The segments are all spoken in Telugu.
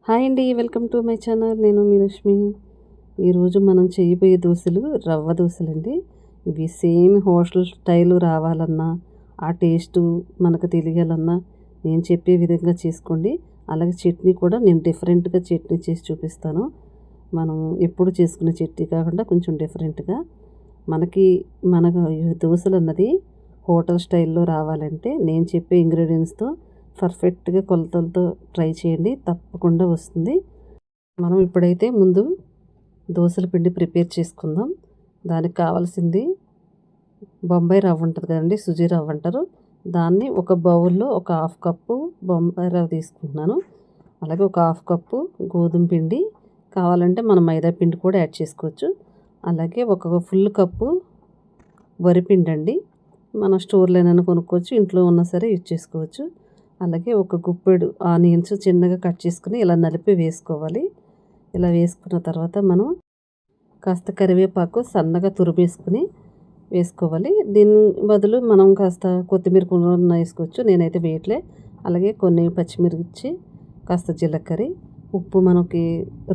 హాయ్ అండి, వెల్కమ్ టు మై ఛానల్. నేను మీ లక్ష్మి. ఈరోజు మనం చేయబోయే దోశలు రవ్వ దోశలండి. ఇవి సేమ్ హోటల్ స్టైల్ రావాలన్నా, ఆ టేస్టు మనకు తెలియాలన్నా నేను చెప్పే విధంగా చేసుకోండి. అలాగే చట్నీ కూడా నేను డిఫరెంట్గా చట్నీ చేసి చూపిస్తాను. మనం ఎప్పుడు చేసుకునే చట్నీ కాకుండా కొంచెం డిఫరెంట్గా మనకు దోశలు అన్నది హోటల్ స్టైల్లో రావాలంటే నేను చెప్పే ఇంగ్రీడియంట్స్తో పర్ఫెక్ట్గా కొలతలతో ట్రై చేయండి, తప్పకుండా వస్తుంది. మనం ఇప్పుడైతే ముందు దోశల పిండి ప్రిపేర్ చేసుకుందాం. దానికి కావాల్సింది బొంబాయి రవ్వ ఉంటుంది కదండి, సుజీ రవ్వ అంటారు. దాన్ని ఒక బౌల్లో ఒక హాఫ్ కప్పు బొంబాయి రవ్వ తీసుకుంటున్నాను. అలాగే ఒక హాఫ్ కప్పు గోధుమ పిండి, కావాలంటే మనం మైదా పిండి కూడా యాడ్ చేసుకోవచ్చు. అలాగే ఒక ఫుల్ కప్పు వరిపిండి అండి. మనం స్టోర్లోనైనా కొనుక్కోవచ్చు, ఇంట్లో ఉన్నా సరే యూజ్ చేసుకోవచ్చు. అలాగే ఒక గుప్పెడు ఆనియన్స్ చిన్నగా కట్ చేసుకుని ఇలా నలిపి వేసుకోవాలి. ఇలా వేసుకున్న తర్వాత మనం కాస్త కరివేపాకు సన్నగా తురిమేసుకుని వేసుకోవాలి. దీని బదులు మనం కాస్త కొత్తిమీర కూడా వేసుకోవచ్చు, నేనైతే వేయట్లే. అలాగే కొన్ని పచ్చిమిర్చి, కాస్త జీలకర్ర, ఉప్పు మనకి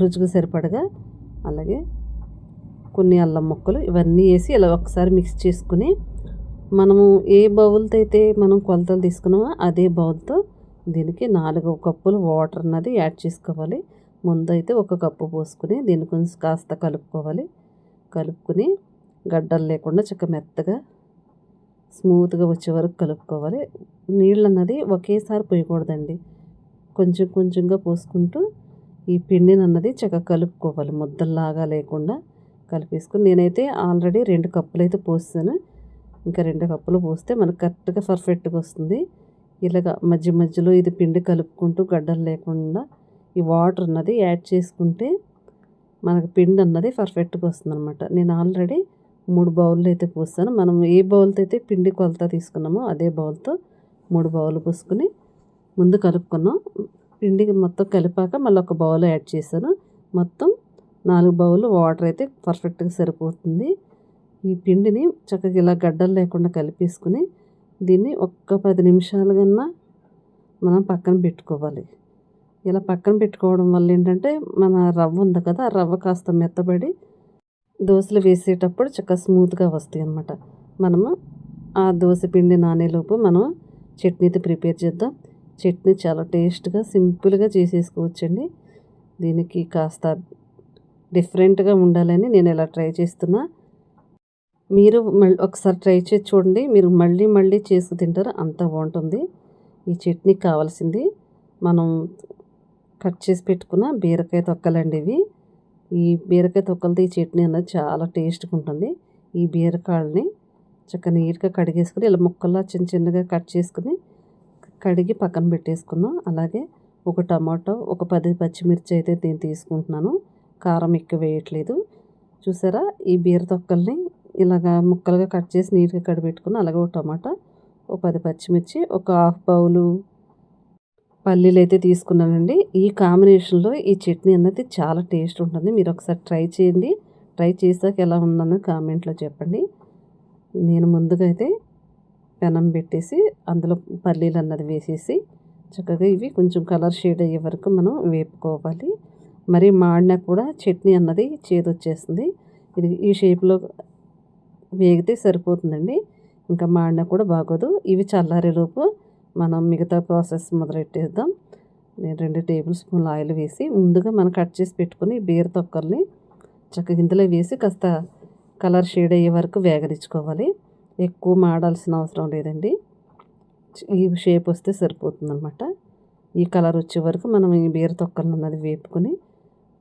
రుచికి సరిపడగా, అలాగే కొన్ని అల్లం ముక్కలు ఇవన్నీ వేసి ఇలా ఒకసారి మిక్స్ చేసుకుని మనము ఏ బౌల్తో అయితే మనం కొలతలు తీసుకున్నామో అదే బౌల్తో దీనికి 4 కప్పులు వాటర్ అన్నది యాడ్ చేసుకోవాలి. ముందైతే 1 కప్పు పోసుకుని దీన్ని కొంచెం కాస్త కలుపుకుని గడ్డలు లేకుండా మెత్తగా స్మూత్గా వచ్చే వరకు కలుపుకోవాలి. నీళ్ళు అన్నది ఒకేసారి పోయకూడదండి, కొంచెం కొంచెంగా పోసుకుంటూ ఈ పిండిని అన్నది కలుపుకోవాలి. ముద్దల్లాగా లేకుండా కలిపేసుకుని నేనైతే ఆల్రెడీ 2 కప్పులు అయితే పోసాను. ఇంకా 2 కప్పులు పోస్తే మనకు కరెక్ట్గా పర్ఫెక్ట్గా వస్తుంది. ఇలాగ మధ్య మధ్యలో ఇది పిండి కలుపుకుంటూ గడ్డలు లేకుండా ఈ వాటర్ అన్నది యాడ్ చేసుకుంటే మనకు పిండి అన్నది పర్ఫెక్ట్గా వస్తుంది అనమాట. నేను ఆల్రెడీ 3 బౌళ్ళు అయితే పోస్తాను. మనం ఏ బౌల్తో అయితే పిండి కొలత తీసుకున్నామో అదే బౌల్తో 3 బౌళ్ళు పోసుకుని ముందు కలుపుకున్నాం. పిండికి మొత్తం కలిపాక మళ్ళీ 1 బౌల్ యాడ్ చేశాను. మొత్తం 4 బౌళ్ళు వాటర్ అయితే పర్ఫెక్ట్గా సరిపోతుంది. ఈ పిండిని చక్కగా ఇలా గడ్డలు లేకుండా కలిపేసుకుని దీన్ని ఒక్క 10 నిమిషాలు కన్నా మనం పక్కన పెట్టుకోవాలి. ఇలా పక్కన పెట్టుకోవడం వల్ల ఏంటంటే మన రవ్వ ఉంది కదా, ఆ రవ్వ కాస్త మెత్తబడి దోశలు వేసేటప్పుడు స్మూత్గా వస్తాయి అన్నమాట. మనము ఆ దోశ పిండి నానేలోపు మనం చట్నీతో ప్రిపేర్ చేద్దాం. చట్నీ చాలా టేస్ట్గా సింపుల్గా చేసేసుకోవచ్చండి. దీనికి కాస్త డిఫరెంట్గా ఉండాలని నేను ఇలా ట్రై చేస్తున్నా. మీరు ఒకసారి ట్రై చేసి చూడండి, మీరు మళ్ళీ మళ్ళీ చేసి తింటారు, అంత బాగుంటుంది. ఈ చట్నీకి కావాల్సింది మనం కట్ చేసి పెట్టుకున్న బీరకాయ తొక్కలండి ఇవి. ఈ బీరకాయ తొక్కలతో ఈ చట్నీ అన్నది చాలా టేస్ట్గా ఉంటుంది. ఈ బీరకాయలని నీట్గా కడిగేసుకుని ఇలా ముక్కల్లా చిన్న చిన్నగా కట్ చేసుకుని కడిగి పక్కన పెట్టేసుకుందాం. అలాగే ఒక టమాటో, ఒక 10 పచ్చిమిర్చి అయితే నేను తీసుకుంటున్నాను. కారం ఎక్కువ వేయట్లేదు. చూసారా, ఈ బీర తొక్కల్ని ఇలాగా ముక్కలుగా కట్ చేసి నీట్గా కడిపెట్టుకుని, అలాగే ఒక టమాటా, ఒక 10 పచ్చిమిర్చి, ఒక హాఫ్ బౌలు పల్లీలు అయితే తీసుకున్నానండి. ఈ కాంబినేషన్లో ఈ చట్నీ అన్నది చాలా టేస్ట్ ఉంటుంది. మీరు ఒకసారి ట్రై చేయండి. ట్రై చేసాక ఎలా ఉందన్నది కామెంట్లో చెప్పండి. నేను ముందుగా అయితే పెనం పెట్టేసి అందులో పల్లీలు అన్నది వేసేసి చక్కగా ఇవి కొంచెం కలర్ షేడ్ అయ్యే వరకు మనం వేపుకోవాలి. మరి మాడినా కూడా చట్నీ అన్నది చేదొచ్చేస్తుంది. ఇది ఈ షేప్లో వేగితే సరిపోతుందండి, ఇంకా మాడినా కూడా బాగోదు. ఇవి చల్లారేలోపు మనం మిగతా ప్రాసెస్ మొదలెట్టేద్దాం. నేను 2 టేబుల్ స్పూన్ల ఆయిల్ వేసి ముందుగా మనం కట్ చేసి పెట్టుకుని బీర తొక్కల్ని చక్కగా ఇందులో వేసి కాస్త కలర్ షేడ్ అయ్యే వరకు వేగనిచ్చుకోవాలి. ఎక్కువ మాడాల్సిన అవసరం లేదండి, ఈ షేప్ వస్తే సరిపోతుందన్నమాట. ఈ కలర్ వచ్చే వరకు మనం ఈ బీర తొక్కలను అన్నది వేపుకొని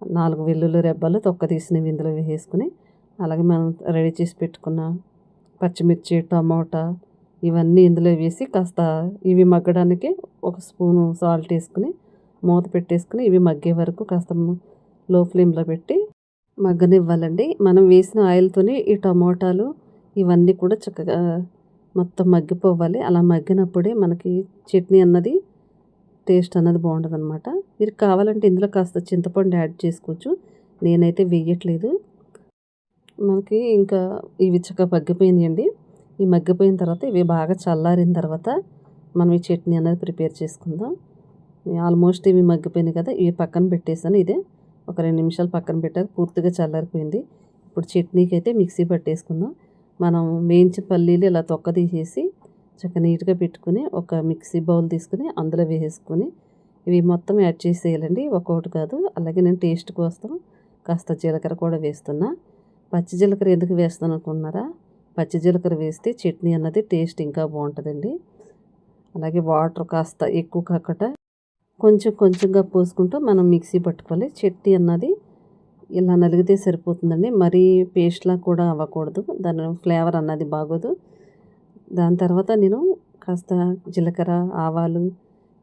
4 వెల్లుల్లి రెబ్బలు తొక్క తీసినవి ఇందులో వేసుకుని, అలాగే మనం రెడీ చేసి పెట్టుకున్న పచ్చిమిర్చి, టమోటా ఇవన్నీ ఇందులో వేసి కాస్త ఇవి మగ్గడానికి 1 స్పూను సాల్ట్ వేసుకుని మూత పెట్టేసుకుని ఇవి మగ్గే వరకు కాస్త లో ఫ్లేమ్లో పెట్టి మగ్గనివ్వాలండి. మనం వేసిన ఆయిల్తోనే ఈ టమోటాలు ఇవన్నీ కూడా చక్కగా మొత్తం మగ్గిపోవాలి. అలా మగ్గినప్పుడే మనకి చట్నీ అన్నది టేస్ట్ అన్నది బాగుంటుంది అనమాట. మీరు కావాలంటే ఇందులో కాస్త చింతపండు యాడ్ చేసుకోవచ్చు, నేనైతే వేయట్లేదు. మనకి ఇంకా ఇవి మగ్గిపోయినాయండి. ఈ మగ్గిపోయిన తర్వాత ఇవి బాగా చల్లారిన తర్వాత మనం ఈ చట్నీ అనేది ప్రిపేర్ చేసుకుందాం. ఆల్మోస్ట్ ఇవి మగ్గిపోయినాయి కదా, ఇవి పక్కన పెట్టేసాను. ఇదే ఒక 2 నిమిషాలు పక్కన పెట్టాక పూర్తిగా చల్లారిపోయింది. ఇప్పుడు చట్నీకి అయితే మిక్సీ పట్టేసుకుందాం. మనం వేయించిన పల్లీలు ఇలా తొక్క తీసేసి చక్కగా నీట్గా పెట్టుకుని ఒక మిక్సీ బౌల్ తీసుకుని అందులో వేసేసుకొని ఇవి మొత్తం యాడ్ చేసేయాలండి, ఒక్కొక్కటి కాదు. అలాగే నేను టేస్ట్ కోసం కాస్త జీలకర్ర కూడా వేస్తున్నా. పచ్చి జీలకర్ర ఎందుకు వేస్తాను అనుకున్నారా? పచ్చి జీలకర్ర వేస్తే చట్నీ అన్నది టేస్ట్ ఇంకా బాగుంటుందండి. అలాగే వాటర్ కాస్త ఎక్కువ కాకుండా కొంచెం కొంచెంగా పోసుకుంటూ మనం మిక్సీ పట్టుకోవాలి. చట్నీ అన్నది ఇలా నలిగితే సరిపోతుందండి, మరీ పేస్ట్లా కూడా అవ్వకూడదు, దాని ఫ్లేవర్ అన్నది బాగోదు. దాని తర్వాత నేను కాస్త జీలకర్ర, ఆవాలు,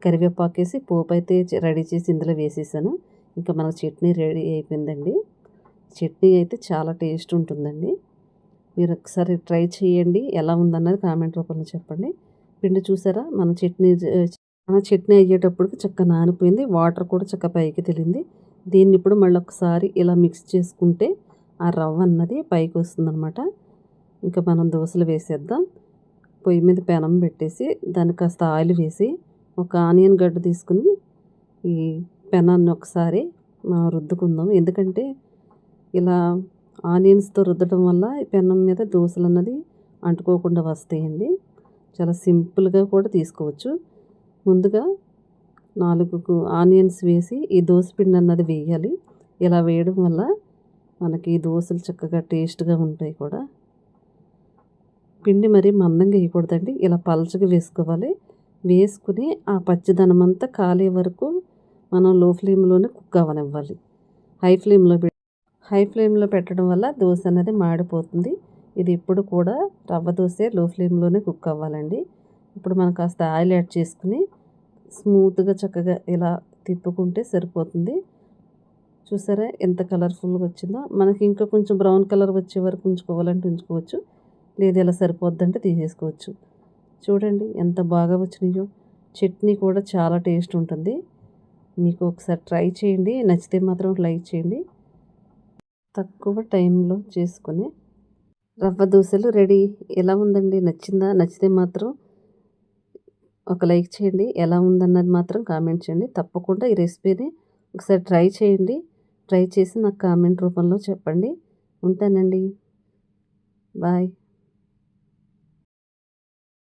కరివేపాకు వేసి పోపు అయితే రెడీ చేసి ఇందులో వేసేసాను. ఇంకా మనకు చట్నీ రెడీ అయిపోయిందండి. చట్నీ అయితే చాలా టేస్ట్ ఉంటుందండి. మీరు ఒకసారి ట్రై చేయండి, ఎలా ఉందన్నది కామెంట్ రూపంలో చెప్పండి. పిండి చూసారా, మన చట్నీ అయ్యేటప్పటికి చక్కగా నానిపోయింది, వాటర్ కూడా చక్కగా పైకి తెలింది. దీన్ని ఇప్పుడు మళ్ళీ ఒకసారి ఇలా మిక్స్ చేసుకుంటే ఆ రవ్వ అన్నది పైకి వస్తుందన్నమాట. ఇంకా మనం దోశలు వేసేద్దాం. పొయ్యి మీద పెనం పెట్టేసి దానికి కాస్త ఆయిల్ వేసి ఒక ఆనియన్ గడ్డ తీసుకుని ఈ పెనాన్ని ఒకసారి రుద్దుకుందాం. ఎందుకంటే ఇలా ఆనియన్స్తో రుద్దడం వల్ల ఈ పెనం మీద దోశలు అన్నది అంటుకోకుండా వస్తాయండి. చాలా సింపుల్గా కూడా తీసుకోవచ్చు. ముందుగా 4 ఆనియన్స్ వేసి ఈ దోసపిండి అన్నది వేయాలి. ఇలా వేయడం వల్ల మనకి దోశలు చక్కగా టేస్ట్గా ఉంటాయి కూడా. పిండి మరీ మందంగా వేయకూడదండి, ఇలా పలచగా వేసుకోవాలి. వేసుకుని ఆ పచ్చిదనం అంతా కాలే వరకు మనం లో ఫ్లేమ్లోనే కుక్ అవ్వనివ్వాలి. హై ఫ్లేమ్లో పెట్టడం వల్ల దోశ అనేది మాడిపోతుంది. ఇది ఎప్పుడు కూడా రవ్వ దోశ లో ఫ్లేమ్లోనే కుక్ అవ్వాలండి. ఇప్పుడు మనం కాస్త ఆయిల్ యాడ్ చేసుకుని స్మూత్గా చక్కగా ఇలా తిప్పుకుంటే సరిపోతుంది. చూసారా ఎంత కలర్ఫుల్గా వచ్చిందో. మనకి ఇంకా కొంచెం బ్రౌన్ కలర్ వచ్చే వరకు ఉంచుకోవాలంటే ఉంచుకోవచ్చు, లేదు ఇలా సరిపోద్దంటే తీసేసుకోవచ్చు. చూడండి ఎంత బాగా వచ్చినాయో. చట్నీ కూడా చాలా టేస్ట్ ఉంటుంది. మీకు ఒకసారి ట్రై చేయండి, నచ్చితే మాత్రం లైక్ చేయండి. తక్కువ టైంలో చేసుకుని రవ్వ దోశలు రెడీ. ఎలా ఉందండి, నచ్చిందా? నచ్చితే మాత్రం ఒక లైక్ చేయండి, ఎలా ఉందన్నది మాత్రం కామెంట్ చేయండి. తప్పకుండా ఈ రెసిపీని ఒకసారి ట్రై చేయండి. ట్రై చేసి నాకు కామెంట్ రూపంలో చెప్పండి. ఉంటానండి, బాయ్.